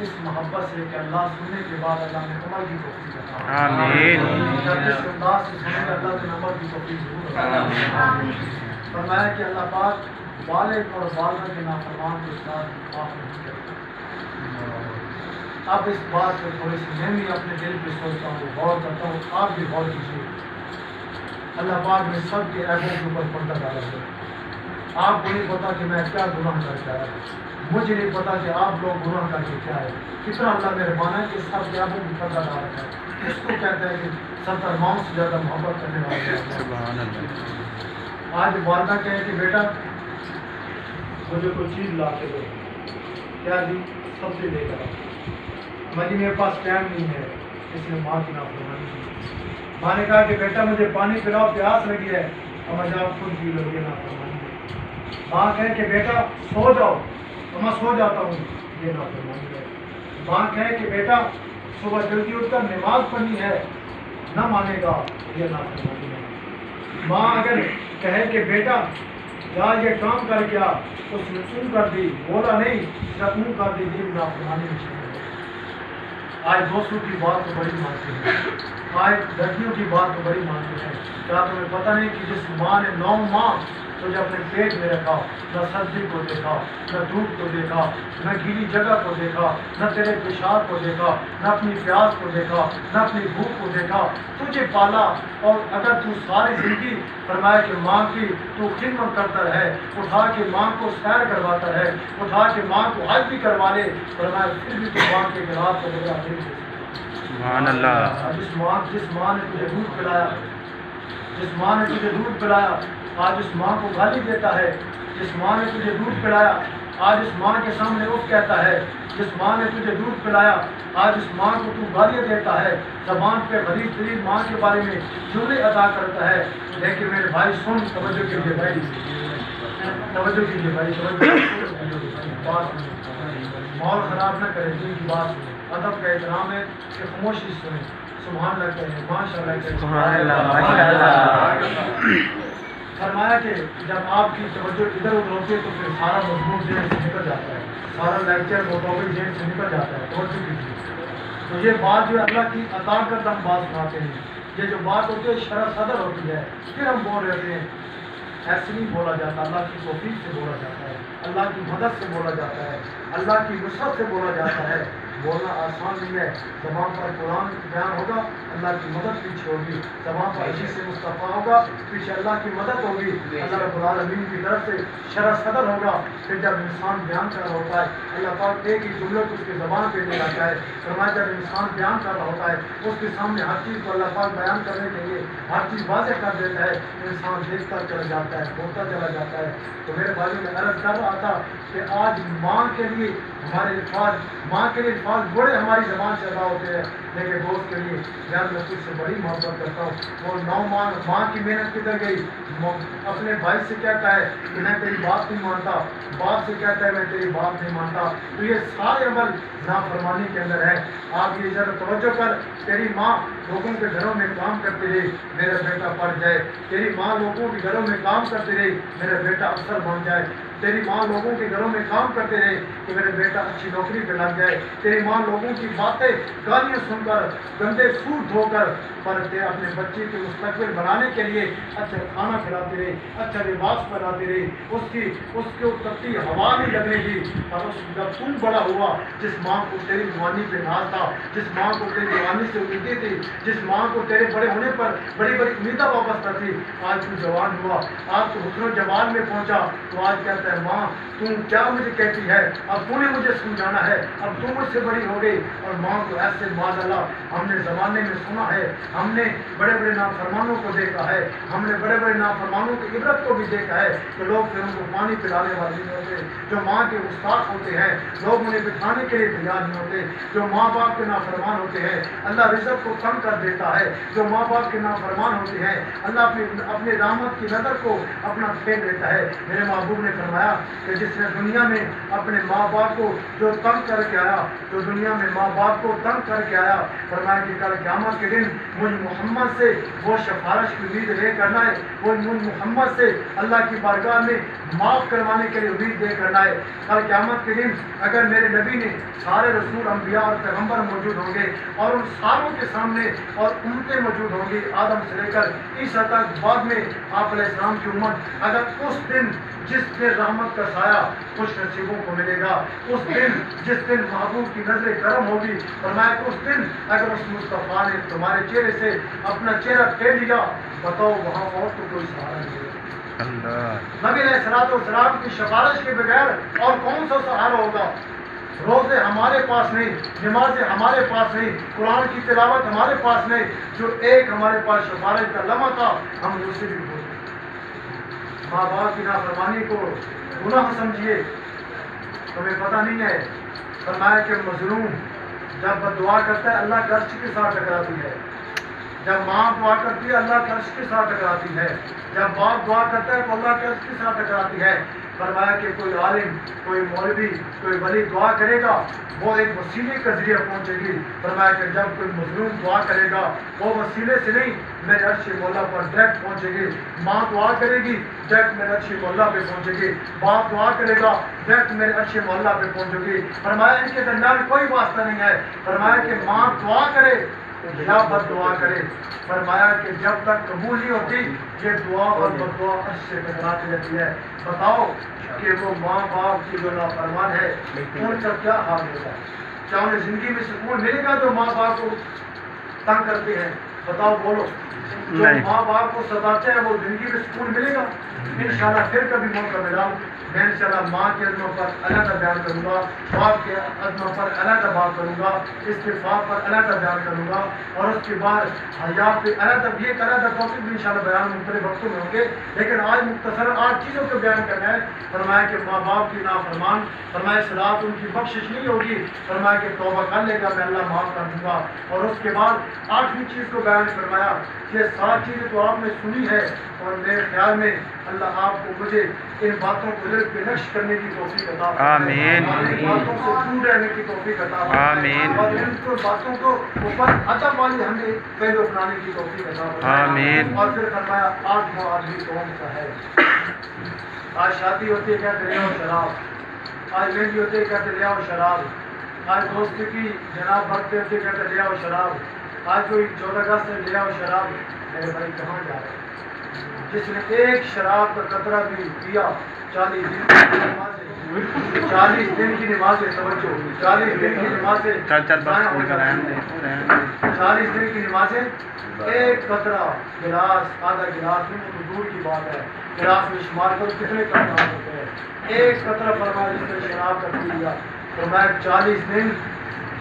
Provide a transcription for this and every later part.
اس محبت سے کہ اللہ سننے کے بعد اللہ نے عمل کی توفیق عطا آمین۔ اس انداز سے سنیں کہ اللہ نے عمل کی توفیق ضرور عطا فرمایا کہ اللہ پاک والد اور والدہ کے نافرمان کے ساتھ معاف نہیں کرتا۔ اب اس بات پہ تھوڑی سی میں بھی اپنے دل پہ سوچتا ہوں، غور کرتا ہوں، آپ بھی غور کیجیے۔ اللہ پاک نے سب کے عیبوں کے اوپر پردہ ڈالا ہے۔ آپ کو نہیں پتا کہ میں کیا گناہ کر کے آیا، مجھے نہیں پتا کہ آپ لوگ گناہ کر کے کیا ہے۔ کتنا اللہ مہربان ہے کہ سب کے عیبوں کو پردہ ڈالا ہے۔ اس کو کہتے ہیں کہ 70 ماؤں سے زیادہ محبت کرنے والے ہیں۔ سبحان اللہ۔ آج والدہ کہے کہ بیٹا مجھے کوئی چیز لا کے دو، کیا دی؟ سبزی لے کر آؤ۔ مجھے میرے پاس ٹائم نہیں ہے، اس نے ماں کی نافرمانی کی۔ ماں نے کہا کہ بیٹا مجھے پانی پلاؤ، پیاس لگی ہے، اور مجھے آپ خود پی لو، یہ نافرمانی ہے۔ ماں کہے کہ بیٹا سو جاؤ، تو میں سو جاتا ہوں، یہ نافرمانی ہے۔ ماں کہے کہ بیٹا صبح جلدی اٹھ کر نماز پڑھنی ہے، نہ مانے گا، یہ نافرمانی ہے۔ ماں اگر کہے کہ بیٹا جا یہ کام کر کے آ، اس نے اون کر دی، بولا نہیں، صرف اون کر دی، یہ نافرمانی میں شامل ہے۔ آج دوستوں کی بات تو بڑی مانتے ہیں، آج لڑکیوں کی بات تو بڑی مانتے ہیں۔ کیا تمہیں پتہ نہیں کہ جس ماں نے 9 ماہ تجھے اپنے پیٹ میں رکھا، نہ سردی کو دیکھا، نہ دھوپ کو دیکھا، نہ گیلی جگہ کو دیکھا، نہ تیرے پیشاب کو دیکھا، نہ اپنی پیاس کو دیکھا، نہ اپنی بھوک کو دیکھا، تجھے پالا، اور اگر تو ساری زندگی فرمایا کہ ماں کی تو خدمت کرتا رہے، اٹھا کے ماں کو سیر کرواتا رہے، اٹھا کے ماں کو حج بھی کروا لے، فرمایا پھر بھی تو ماں کے گراج کو بدلا نہیں دے سکتا۔ سبحان اللہ۔ جس ماں نے تجھے دودھ پلایا، جس ماں نے تجھے دودھ پلایا، آج اس ماں کو گالی دیتا ہے۔ جس ماں نے تجھے دودھ پلایا، آج اس ماں کے سامنے اف کہتا ہے۔ جس ماں نے تجھے دودھ پلایا، آج اس ماں کو تو گالیاں دیتا ہے، زبان پہ غریب ترین ماں کے بارے میں جملے ادا کرتا ہے۔ لیکن میرے بھائی سن، توجہ کیجیے بھائی، توجہ کیجیے بھائی، بات ماحول خراب نہ کرے، دین کی بات سنیں۔ ادب کا احترام ہے کہ خاموشی سنیں۔ سبحان اللہ کہیں، ماشاء اللہ کہیں، سبحان اللہ، ماشاء اللہ۔ فرمایا کہ جب آپ کی توجہ ادھر ادھر ہوتی ہے تو پھر سارا مضمون ذہن سے نکل جاتا ہے، سارا لیکچر ٹاپک ذہن سے نکل جاتا ہے۔ توجہ کیجیے، تو یہ بات جو اللہ کی عطا کردہ ہم بات سناتے ہیں، یہ جو بات ہوتی ہے شرح صدر ہوتی ہے، پھر ہم بول رہے ہیں، ایسے نہیں بولا جاتا، اللہ کی توفیق سے بولا جاتا ہے، اللہ کی مدد سے بولا جاتا ہے، اللہ کی نصرت سے بولا جاتا ہے۔ بولنا آسان نہیں ہے، زبان پر قرآن بیان ہوگا، اللہ کی مدد پیچھے ہوگی، زبان پر حدیث مصطفیٰ ہوگا، پیچھے اللہ کی مدد ہوگی، اللہ رب العالمین کی طرف سے شرح صدر ہوگا۔ پھر جب انسان بیان کر رہا ہوتا ہے، اللہ پاک ایک ہی جملے کو اس کے زبان پہ لے لاتا ہے۔ فرمایا جب انسان بیان کر رہا ہوتا ہے، اس کے سامنے ہر چیز کو اللہ پاک بیان کرنے کے لیے ہر چیز واضح کر دیتا ہے، انسان دیکھتا چلا جاتا ہے، بولتا چلا جاتا ہے۔ تو میرے بھائی میں عرض کر رہا تھا کہ آج ماں کے لیے ہمارے الفاظ، ماں کے لیے الفاظ بڑے ہماری زبان سے ادا ہوتے ہیں، لیکن دوست کے لیے یار میں تجھ سے بڑی محبت کرتا ہوں۔ وہ 9 ماں کی محنت کدھر گئی؟ اپنے بھائی سے کہتا ہے کہ میں تیری بات نہیں مانتا، باپ سے کہتا ہے میں تیری بات نہیں مانتا، تو یہ سارے عمل نافرمانی کے اندر ہے۔ آپ یہ ذرا توجہ کر، تیری ماں لوگوں کے گھروں میں کام کرتی رہی، میرا بیٹا پڑھ جائے، تیری ماں لوگوں کے گھروں میں کام کرتی رہی، میرا بیٹا افسر بن جائے، تیری ماں لوگوں کے گھروں میں کام کرتے رہے کہ میرے بیٹا اچھی نوکری پہ لگ جائے، تیری ماں لوگوں کی باتیں گالیاں سن کر گندے سوٹ دھو کر پر اپنے بچے کے مستقبل بنانے کے لیے اچھا کھانا کھلاتی رہی، اچھا لباس پہناتی رہی، اس کو تپتی ہوا نہیں لگنے دی۔ اور جب تم بڑا ہوا، جس ماں کو تیری جوانی پہ ناز تھا، جس ماں کو تیری جوانی سے امیدیں تھی، جس ماں کو تیرے بڑے ہونے پر بڑی بڑی امیدیں وابستہ تھی، آج تو جوان ہوا، آج تو حسن و جمال میں پہنچا، تو آج کہتا ہے ماں تم کیا مجھے کہتی ہے، اب تو نے مجھے سمجھانا ہے، اب تو مجھ سے بڑی ہو گئی۔ اور ماں کو ایسے معاذ اللہ ہم نے زمانے میں سنا ہے، ہم نے بڑے بڑے نافرمانوں کو دیکھا ہے، ہم نے بڑے بڑے نافرمانوں کی عبرت کو بھی دیکھا ہے کہ لوگ پھر ان کو پانی پلانے والے نہیں ہوتے، جو ماں کے استاد ہوتے ہیں لوگ انہیں بٹھانے کے لیے تیار نہیں ہوتے، جو ماں باپ کے نافرمان ہوتے ہیں اللہ رزق کو کم کر دیتا ہے، جو ماں باپ کے نافرمان ہوتے ہیں اللہ اپنے رحمت کی نظر کو اپنا پھیر دیتا ہے۔ میرے محبوب نے فرمایا کہ جس نے دنیا میں اپنے ماں باپ کو جو تنگ کر کے آیا، جو دنیا میں ماں باپ کو تنگ کر کے آیا، فرمایا کہ کل قیامت کے دن مجھ محمد سے وہ سفارش کی امید لے کرنا ہے، وہ مجھ محمد سے اللہ کی بارگاہ میں معاف کروانے کے لیے امید لے کرنا ہے۔ کل قیامت کے دن اگر میرے نبی نے سارے رسول انبیاء اور پیغمبر موجود ہوں گے اور ان ساروں کے سامنے اور امتیں موجود ہوں گی آدم سے لے کر عیسیٰ تک، بعد میں آپ علیہ السلام کی امت، اگر اس دن جس دن رحمت کا سایہ خوش نصیبوں کو ملے گا، اس دن جس دن محبوب کی نظر کرم ہوگی، فرمایا کہ اس دن اگر اس مصطفیٰ نے تمہارے چہرے سے اپنا چہرہ پھیر لیا، بتاؤ وہاں اور تو کوئی سہارا نہیں ہے۔ نبی علیہ السلام کی سفارش کے بغیر اور کون سا سہارا ہوگا؟ روزے ہمارے پاس نہیں، نمازیں ہمارے پاس نہیں، قرآن کی تلاوت ہمارے پاس نہیں، جو ایک ہمارے پاس سفارش کا لمحہ تھا ہم اسے بھی بھول گئے۔ ماں باپ کی نافرمانی کو گناہ سمجھیے، تمہیں پتہ نہیں ہے۔ فرمایا کہ مظلوم جب بد دعا کرتا ہے اللہ کے عرش کے ساتھ ٹکراتی ہے، جب ماں دعا کرتی ہے اللہ کے عرش کے ساتھ ٹکراتی ہے، جب باپ دعا کرتا ہے تو اللہ کے عرش کے ساتھ ٹکراتی ہے۔ فرمایا کہ کوئی عالم، کوئی مولوی، کوئی ولی دعا کرے گا وہ ایک وسیلے کے ذریعے پہنچے گی۔ فرمایا کہ جب کوئی مظلوم دعا کرے گا وہ وسیلے سے نہیں میرے عرش مولا پر ڈائریکٹ پہنچے گی۔ ماں دعا کرے گی ڈائریکٹ میرے عرش مولا پہ پہنچے گی، باپ دعا کرے گا ڈائریکٹ میرے عرش مولا پہ پہنچے گی۔ فرمایا ان کے درمیان کوئی واسطہ نہیں ہے۔ فرمایا کہ ماں دعا کرے یا بد دعا کرے، فرمایا کہ جب تک قبول نہیں ہوتی یہ دعا اور بد دعا عرش سے ٹکراتی رہتی ہے۔ بتاؤ کہ وہ ماں باپ کی جو نافرمان ہے ان کا کیا حال ہوگا؟ کیا انہیں زندگی میں سکون ملے گا جو ماں باپ کو تنگ کرتے ہیں؟ بتاؤ بولو، جو ماں باپ کو ستاتے ہیں وہ زندگی میں سکون ملے گا؟ انشاءاللہ پھر کبھی موقع ملا میں انشاءاللہ ماں کے عظموں پر علیحدہ بیان کروں گا، باپ کے عظموں پر علیحدہ بات کروں گا، استغفار پر علیحدہ بیان کروں گا، اور اس کے بعد حیا پہ علیحدہ بھی ایک علیحدہ ٹاپک بھی انشاءاللہ بیان مختلف وقتوں میں ہوں گے، لیکن آج مختصر 8 چیزوں کو بیان کرنا ہے۔ فرمایا کہ ماں باپ کی نافرمان، فرمایا صلاۃ ان کی بخشش نہیں ہوگی، فرمایا کہ توبہ کر لے گا میں اللہ معاف کر دوں گا، اور اس کے بعد 8ویں چیز کو بیان فرمایا کہ 7 چیزیں تو آپ نے سنی ہے، اور میرے خیال میں اللہ آپ کو مجھے ان باتوں کو دل پہ نقش کرنے کی توفیق عطا فرمائے، آمین، اور ان باتوں سے دور رہنے کی توفیق عطا فرمائے، آمین، اور ان کو باتوں کو اوپر ادب والی ہمیں پہلے اپنانے کی توفیق عطا فرمائے۔ آمین۔ اور پھر فرمایا 8واں آدمی کون سا ہے؟ آج شادی ہوتی ہے کہتے لے آؤ شراب، آج مہندی ہوتی ہے کہتے لے آؤ شراب، آج دوستی کی جناب برتھڈے ہوتی ہے کہتے لے آؤ شراب، آج کوئی 14 اگست ہے لے آؤ شراب۔ میرے بھائی کہاں جا رہے ہیں؟ جس نے ایک شراب کا قطرہ بھی پیا 40 دن کی نمازیں، 40 دن کی نمازیں، توجہ 40 دن کی نمازیں ضائع ہو جاتی ہیں، 40 دن کی نمازیں، ایک قطرہ گلاس، آدھا گلاس میں تو دور کی بات ہے، گلاس میں شمار کرو کتنے قطرات ہوتے ہیں، ایک قطرہ فرمایا جس نے شراب کا پی لیا، فرمایا 40 دن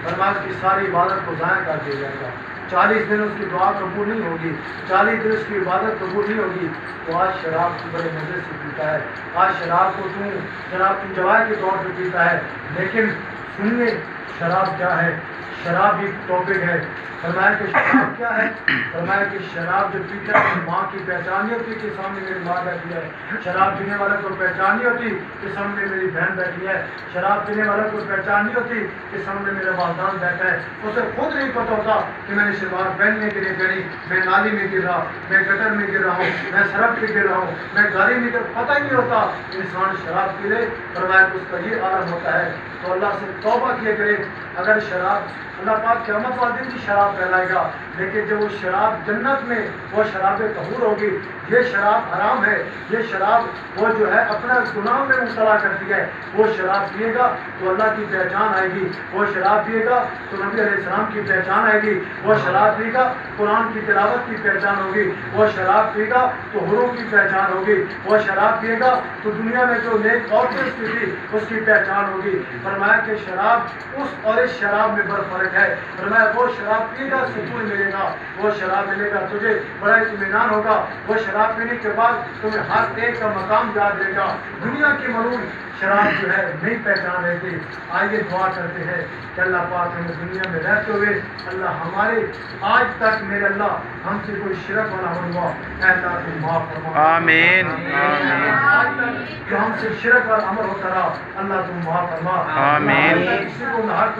فرمایا اس کی ساری عبادت کو ضائع کر دیا جائے گا، 40 دن اس کی دعا قبول نہیں ہوگی، 40 دن اس کی عبادت قبول نہیں ہوگی۔ تو آج شراب کو بڑے مزے سے پیتا ہے، آج شراب کو جناب انجوائے کے طور پہ پیتا ہے، لیکن سنیے شراب کیا ہے؟ شراب ایک ٹاپک ہے۔ فرمایا کہ شراب کیا ہے؟ فرمایا کہ شراب جو پیتا ہے ماں کی پہچان نہیں ہوتی کہ سامنے میری ماں بیٹھی ہے، شراب پینے والے کو پہچان نہیں ہوتی کہ سامنے میری بہن بیٹھی ہے، شراب پینے والے کو پہچان نہیں ہوتی کہ سامنے میرا والدان بیٹھا ہے، اسے خود نہیں پتہ ہوتا کہ میں نے شلوار پہننے کے لیے پہنی، میں نالی میں گر رہا، میں گٹر میں گر رہا ہوں، میں سڑک پہ گر رہا ہوں، میں گاڑی میں پتہ ہی نہیں ہوتا۔ انسان شراب پی لے، فرمایا کہ اس کا یہ عالم ہوتا ہے، تو اللہ سے توبہ کیے کرے۔ اگر شراب اللہ پاک قیامت والے دن کی شراب پھیلائے گا، لیکن جب وہ شراب جنت میں وہ شراب طہور ہوگی، یہ شراب حرام ہے، یہ شراب وہ جو ہے اپنا گناہ میں مبتلا کرتی ہے، وہ شراب پیے گا تو اللہ کی پہچان آئے گی، وہ شراب پیے گا تو نبی علیہ السلام کی پہچان آئے گی، وہ شراب پیے گا قرآن کی تلاوت کی پہچان ہوگی، وہ شراب پیے گا تو حروف کی پہچان ہوگی، وہ شراب پیے گا تو دنیا میں جو نیک عورتیں اس کی تھی اس کی پہچان ہوگی۔ فرمایا کہ شراب اس اور اس شراب میں بڑا فرق ہے۔ فرمایا وہ شراب پیے گا سکون ملے گا، وہ شراب ملے گا تجھے بڑا اطمینان ہوگا، وہ شراب پینے کے بعد تمہیں ہر ایک کا مقام یاد رہے گا۔ دنیا کی ملول شراب جو ہے نہیں پہچان رہتی۔ آئیے دعا کرتے ہیں کہ اللہ پاک ہمیں دنیا میں رہتے ہوئے اللہ ہمارے آج تک میرے اللہ ہم سے کوئی شرک والا ہوا اے اللہ تم معاف فرما، آمین، آج تک جو ہم سے شرک والا عمل ہوتا رہا اللہ تم معاف فرما، آمین۔ کسی کو نہ حق